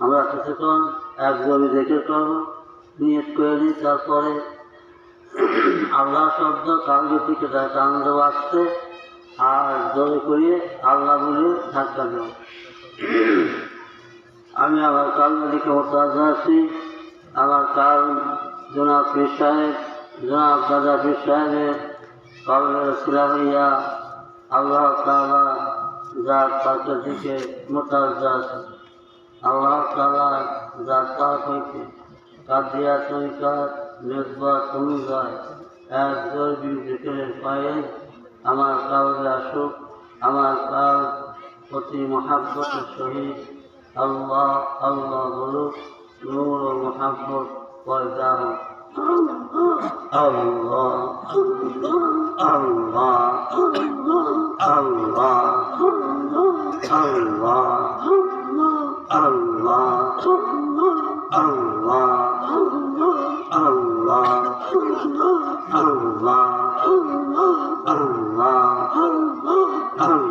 আমরা কিছুক্ষণ এক জমি দেখে করব, নিয়ত করে নিই, তারপরে আল্লাহ শব্দ কান্দ থেকে কান্দ আসছে আর জোরে করিয়ে আল্লাহ বলে ধাক্কা দেব। আমি আমার কালমে দিকে মোতাজা আছি। আমার কাল জনাব পীর সাহেব, জনাব দাদা পীর সাহেবের কালমের শিলা হইয়া আল্লাহ তাআলা যার তাকে দিকে মোতাজা আছে। আল্লাহ তাআলা যার তাক হইতে কাদিয়া তরিকার মেজবা কমে যায় এক জরবি জিকিরের পায়ে আমার কালবে আসুক। আমার কাল অতি মহাব্বতের সহিত আল্লাহ আল্লাহ বলুক, নূর ও মহাব্বত পয়দা হোক। আল্লাহ আল্লাহ আল্লাহ আল্লাহ আল্লাহ আল্লাহ আল্লাহ আল্লাহ আল্লাহ আল্লাহ